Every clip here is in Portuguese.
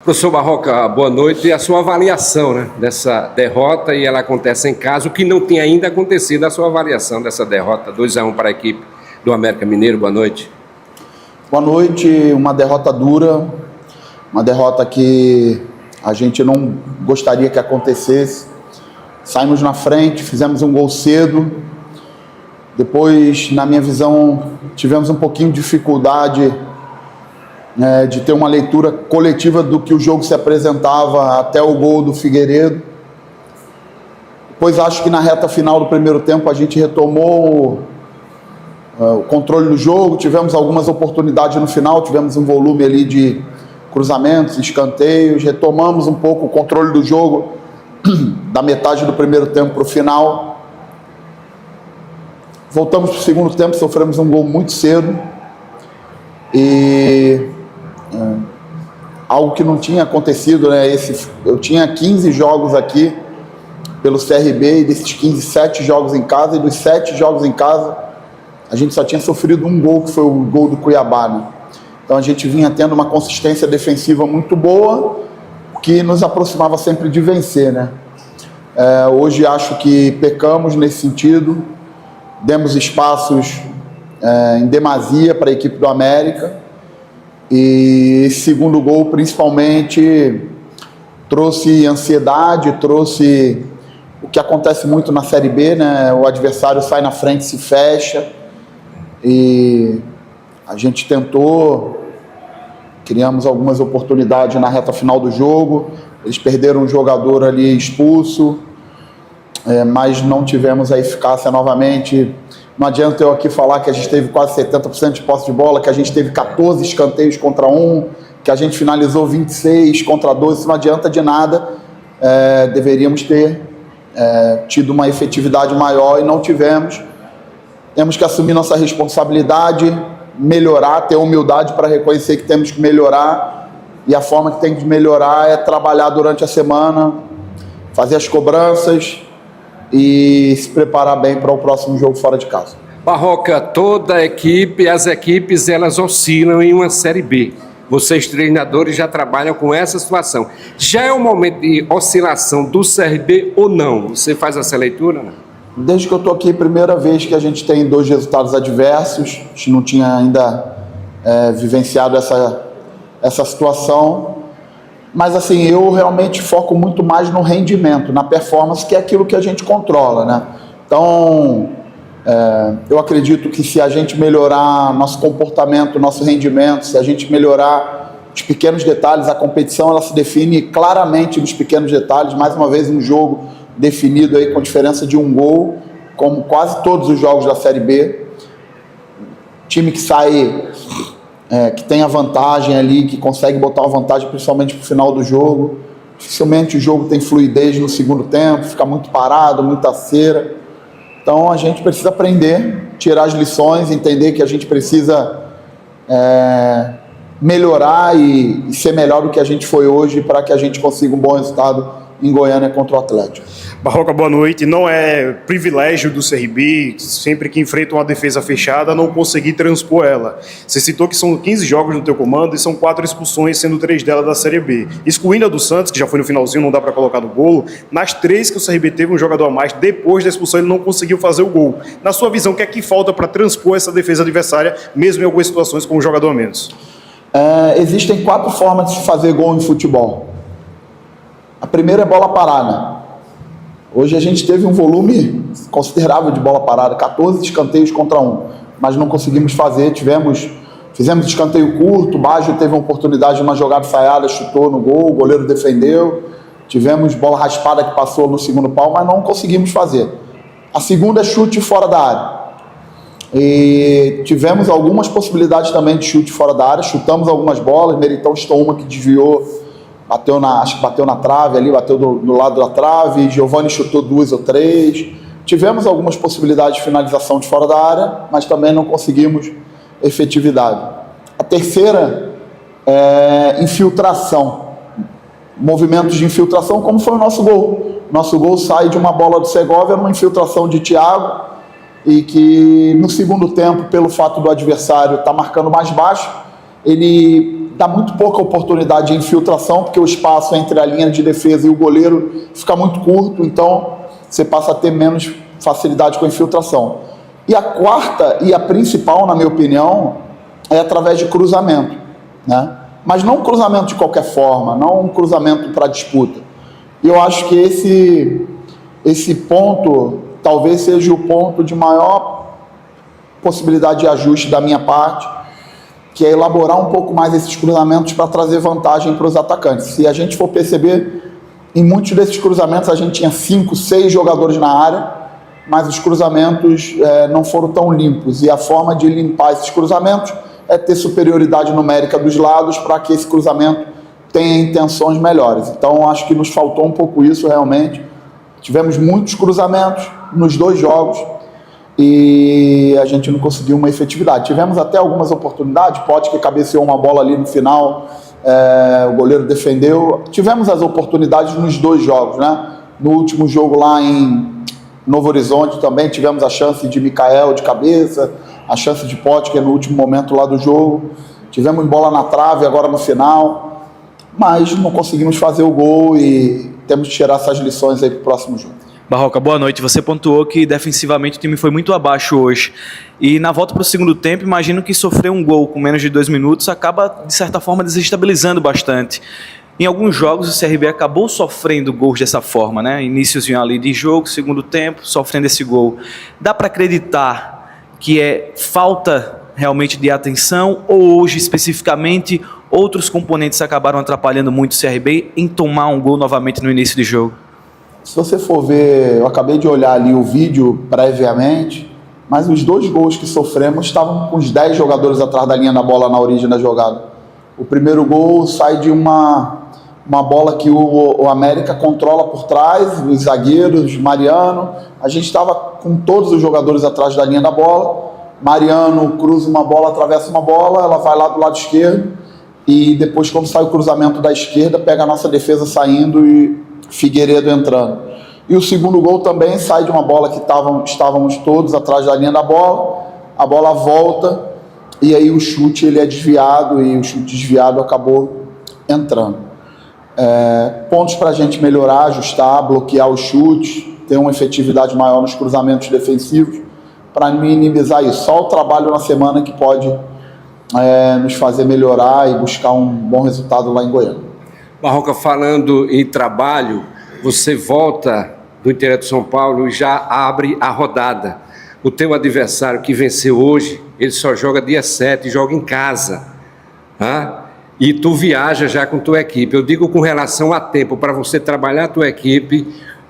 Professor Barroca, boa noite. E a sua avaliação, dessa derrota, e ela acontece em casa, o que não tinha ainda acontecido, a sua avaliação dessa derrota, 2-1 para a equipe do América Mineiro. Boa noite. Boa noite, uma derrota dura, uma derrota que a gente não gostaria que acontecesse. Saímos na frente, fizemos um gol cedo, depois, na minha visão, tivemos um pouquinho de dificuldade de ter uma leitura coletiva do que o jogo se apresentava até o gol do Figueiredo. Depois acho que na reta final do primeiro tempo a gente retomou o controle do jogo, tivemos algumas oportunidades no final, tivemos um volume ali de cruzamentos, escanteios, retomamos um pouco o controle do jogo da metade do primeiro tempo para o final. Voltamos para o segundo tempo, sofremos um gol muito cedo e algo que não tinha acontecido, eu tinha 15 jogos aqui pelo CRB, e desses 15, 7 jogos em casa, e dos 7 jogos em casa a gente só tinha sofrido um gol, que foi o gol do Cuiabá, Então a gente vinha tendo uma consistência defensiva muito boa, que nos aproximava sempre de vencer, Hoje acho que pecamos nesse sentido, demos espaços em demasia para a equipe do América, e esse segundo gol principalmente trouxe ansiedade, trouxe o que acontece muito na Série B, O adversário sai na frente, se fecha, e a gente tentou, criamos algumas oportunidades na reta final do jogo, eles perderam um jogador ali expulso, mas não tivemos a eficácia novamente. Não adianta eu aqui falar que a gente teve quase 70% de posse de bola, que a gente teve 14 escanteios contra 1, que a gente finalizou 26 contra 12, isso não adianta de nada. Deveríamos ter tido uma efetividade maior e não tivemos. Temos que assumir nossa responsabilidade, melhorar, ter humildade para reconhecer que temos que melhorar, e a forma que tem de melhorar é trabalhar durante a semana, fazer as cobranças e se preparar bem para o próximo jogo fora de casa. Barroca, toda a equipe, as equipes, elas oscilam em uma Série B. Vocês, treinadores, já trabalham com essa situação. Já é um momento de oscilação do CRB ou não? Você faz essa leitura, Desde que eu estou aqui, primeira vez que a gente tem 2 resultados adversos. A gente não tinha ainda vivenciado essa situação. Mas assim, eu realmente foco muito mais no rendimento, na performance, que é aquilo que a gente controla, Então, eu acredito que se a gente melhorar nosso comportamento, nosso rendimento, se a gente melhorar os pequenos detalhes, a competição ela se define claramente nos pequenos detalhes. Mais uma vez, um jogo definido aí com diferença de um gol, como quase todos os jogos da Série B. Time que sai... que tem a vantagem ali, que consegue botar uma vantagem principalmente para o final do jogo. Dificilmente o jogo tem fluidez no segundo tempo, fica muito parado, muita cera. Então a gente precisa aprender, tirar as lições, entender que a gente precisa melhorar e ser melhor do que a gente foi hoje, para que a gente consiga um bom resultado em Goiânia contra o Atlético. Barroca, boa noite. Não é privilégio do CRB, sempre que enfrenta uma defesa fechada, não conseguir transpor ela. Você citou que são 15 jogos no teu comando e são 4 expulsões, sendo 3 delas da Série B. Excluindo a do Santos, que já foi no finalzinho, não dá para colocar no golo, nas 3 que o CRB teve um jogador a mais, depois da expulsão ele não conseguiu fazer o gol. Na sua visão, o que é que falta para transpor essa defesa adversária, mesmo em algumas situações com um jogador a menos? Existem 4 formas de se fazer gol em futebol. A primeira é bola parada. Hoje a gente teve um volume considerável de bola parada, 14 escanteios contra 1, mas não conseguimos fazer. Fizemos escanteio curto, Baggio teve uma oportunidade de uma jogada ensaiada, chutou no gol, o goleiro defendeu. Tivemos bola raspada que passou no segundo pau, mas não conseguimos fazer. A segunda é chute fora da área. E tivemos algumas possibilidades também de chute fora da área, chutamos algumas bolas, Meritão chutou uma que desviou, acho que bateu na trave ali, bateu do lado da trave, Giovani chutou 2 ou 3. Tivemos algumas possibilidades de finalização de fora da área, mas também não conseguimos efetividade. A terceira é infiltração, movimentos de infiltração, como foi o nosso gol. Nosso gol sai de uma bola do Segovia, numa infiltração de Thiago, e que no segundo tempo, pelo fato do adversário estar marcando mais baixo, ele dá muito pouca oportunidade de infiltração, porque o espaço entre a linha de defesa e o goleiro fica muito curto, então você passa a ter menos facilidade com a infiltração. E a quarta e a principal, na minha opinião, é através de cruzamento, né? Mas não um cruzamento de qualquer forma, não um cruzamento para disputa. E eu acho que esse ponto talvez seja o ponto de maior possibilidade de ajuste da minha parte, que é elaborar um pouco mais esses cruzamentos para trazer vantagem para os atacantes. Se a gente for perceber, em muitos desses cruzamentos a gente tinha 5, 6 jogadores na área, mas os cruzamentos não foram tão limpos. E a forma de limpar esses cruzamentos é ter superioridade numérica dos lados para que esse cruzamento tenha intenções melhores. Então, acho que nos faltou um pouco isso realmente. Tivemos muitos cruzamentos nos 2 jogos e a gente não conseguiu uma efetividade. Tivemos até algumas oportunidades, Pote que cabeceou uma bola ali no final, o goleiro defendeu. Tivemos as oportunidades nos 2 jogos, né? No último jogo lá em Novo Horizonte também tivemos a chance de Mikael de cabeça, a chance de Pote, que é no último momento lá do jogo. Tivemos bola na trave agora no final, mas não conseguimos fazer o gol e temos que tirar essas lições aí para o próximo jogo. Barroca, boa noite. Você pontuou que defensivamente o time foi muito abaixo hoje. E na volta para o segundo tempo, imagino que sofrer um gol com menos de 2 minutos acaba, de certa forma, desestabilizando bastante. Em alguns jogos o CRB acabou sofrendo gols dessa forma, né? Iníciozinho ali de jogo, segundo tempo, sofrendo esse gol. Dá para acreditar que é falta realmente de atenção ou hoje especificamente outros componentes acabaram atrapalhando muito o CRB em tomar um gol novamente no início de jogo? Se você for ver, eu acabei de olhar ali o vídeo previamente, mas os 2 gols que sofremos estavam com os 10 jogadores atrás da linha da bola na origem da jogada. O primeiro gol sai de uma bola que o América controla por trás, os zagueiros, Mariano. A gente estava com todos os jogadores atrás da linha da bola. Mariano cruza uma bola, atravessa uma bola, ela vai lá do lado esquerdo e depois, quando sai o cruzamento da esquerda, pega a nossa defesa saindo e Figueiredo entrando. E o segundo gol também sai de uma bola que estávamos todos atrás da linha da bola, a bola volta e aí o chute ele é desviado e o chute desviado acabou entrando. Pontos para a gente melhorar, ajustar, bloquear os chutes, ter uma efetividade maior nos cruzamentos defensivos para minimizar isso. Só o trabalho na semana que pode nos fazer melhorar e buscar um bom resultado lá em Goiânia. Barroca, falando em trabalho, você volta do interior de São Paulo e já abre a rodada. O teu adversário que venceu hoje, ele só joga dia 7, joga em casa, tá? E tu viaja já com tua equipe. Eu digo com relação a tempo, para você trabalhar a tua equipe,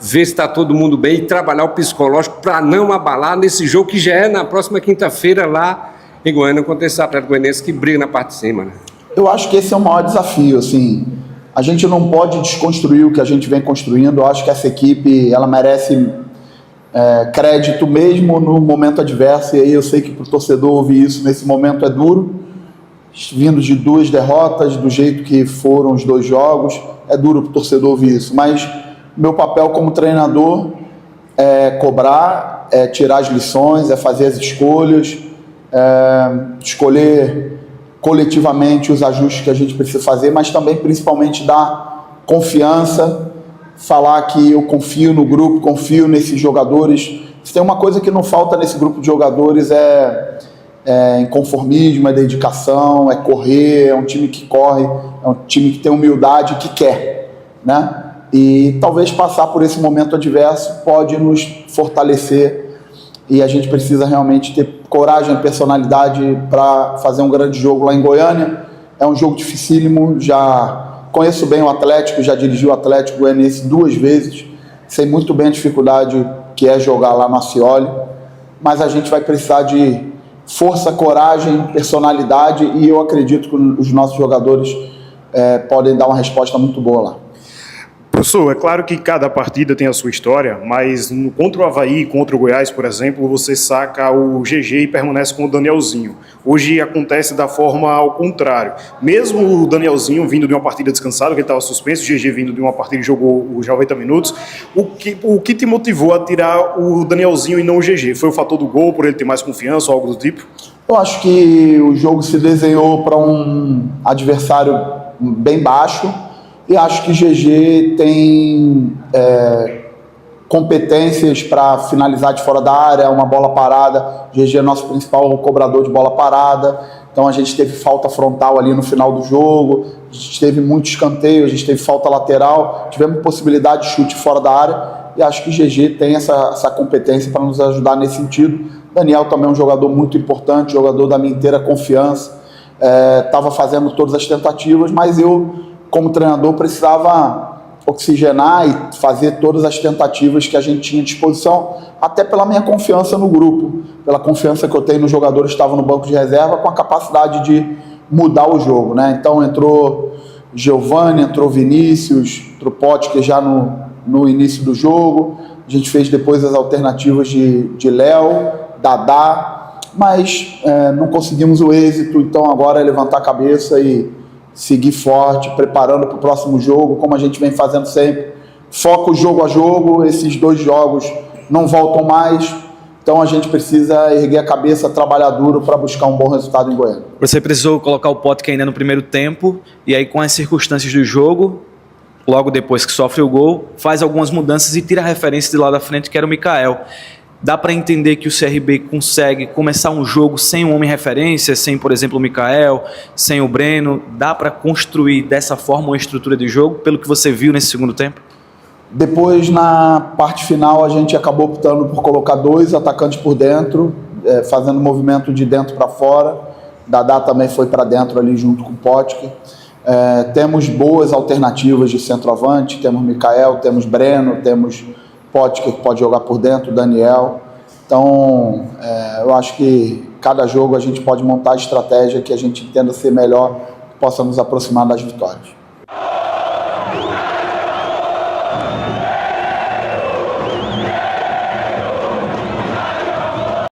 ver se está todo mundo bem e trabalhar o psicológico para não abalar nesse jogo que já é na próxima quinta-feira lá em Goiânia contra esse Atlético Goianiense que briga na parte de cima, né? Eu acho que esse é o maior desafio, assim. A gente não pode desconstruir o que a gente vem construindo. Eu acho que essa equipe, ela merece crédito mesmo no momento adverso. E aí eu sei que para o torcedor ouvir isso nesse momento é duro. Vindo de 2 derrotas, do jeito que foram os 2 jogos, é duro para o torcedor ouvir isso. Mas meu papel como treinador é cobrar, é tirar as lições, é fazer as escolhas, escolher coletivamente os ajustes que a gente precisa fazer, mas também principalmente dar confiança, falar que eu confio no grupo, confio nesses jogadores. Se tem uma coisa que não falta nesse grupo de jogadores é inconformismo, é dedicação, é correr, é um time que corre, é um time que tem humildade, que quer, né? E talvez passar por esse momento adverso pode nos fortalecer e a gente precisa realmente ter coragem e personalidade para fazer um grande jogo lá em Goiânia. É um jogo dificílimo, já conheço bem o Atlético, já dirigi o Atlético Goianiense 2 vezes, sei muito bem a dificuldade que é jogar lá no Ascioli, mas a gente vai precisar de força, coragem, personalidade e eu acredito que os nossos jogadores podem dar uma resposta muito boa lá. Professor, é claro que cada partida tem a sua história, mas contra o Avaí, contra o Goiás, por exemplo, você saca o GG e permanece com o Danielzinho. Hoje acontece da forma ao contrário. Mesmo o Danielzinho vindo de uma partida descansada, que ele estava suspenso, o GG vindo de uma partida que jogou os 90 minutos, o que te motivou a tirar o Danielzinho e não o GG? Foi o fator do gol, por ele ter mais confiança ou algo do tipo? Eu acho que o jogo se desenhou para um adversário bem baixo e acho que GG tem competências para finalizar de fora da área, uma bola parada. GG é nosso principal cobrador de bola parada, então a gente teve falta frontal ali no final do jogo, a gente teve muito escanteio, a gente teve falta lateral, tivemos possibilidade de chute fora da área e acho que GG tem essa competência para nos ajudar nesse sentido. Daniel também é um jogador muito importante, jogador da minha inteira confiança, estava fazendo todas as tentativas, mas eu, como treinador, precisava oxigenar e fazer todas as tentativas que a gente tinha à disposição, até pela minha confiança no grupo, pela confiança que eu tenho nos jogadores que estavam no banco de reserva, com a capacidade de mudar o jogo, né? Então entrou Giovani, entrou Vinícius, entrou Potker já no início do jogo, a gente fez depois as alternativas de Léo, Dadá, mas não conseguimos o êxito, então agora é levantar a cabeça e seguir forte, preparando para o próximo jogo, como a gente vem fazendo sempre. Foco jogo a jogo, esses 2 jogos não voltam mais, então a gente precisa erguer a cabeça, trabalhar duro para buscar um bom resultado em Goiânia. Você precisou colocar o Potker ainda no primeiro tempo, e aí com as circunstâncias do jogo, logo depois que sofre o gol, faz algumas mudanças e tira a referência de lá da frente, que era o Mikael. Dá para entender que o CRB consegue começar um jogo sem um homem referência, sem, por exemplo, o Mikael, sem o Breno? Dá para construir dessa forma uma estrutura de jogo, pelo que você viu nesse segundo tempo? Depois, na parte final, a gente acabou optando por colocar 2 atacantes por dentro, fazendo movimento de dentro para fora. Dadá também foi para dentro ali junto com o Potker. Temos boas alternativas de centroavante, temos Mikael, temos Breno, temos Potker que pode jogar por dentro, Daniel. Então, eu acho que cada jogo a gente pode montar a estratégia que a gente entenda ser melhor, que possa nos aproximar das vitórias.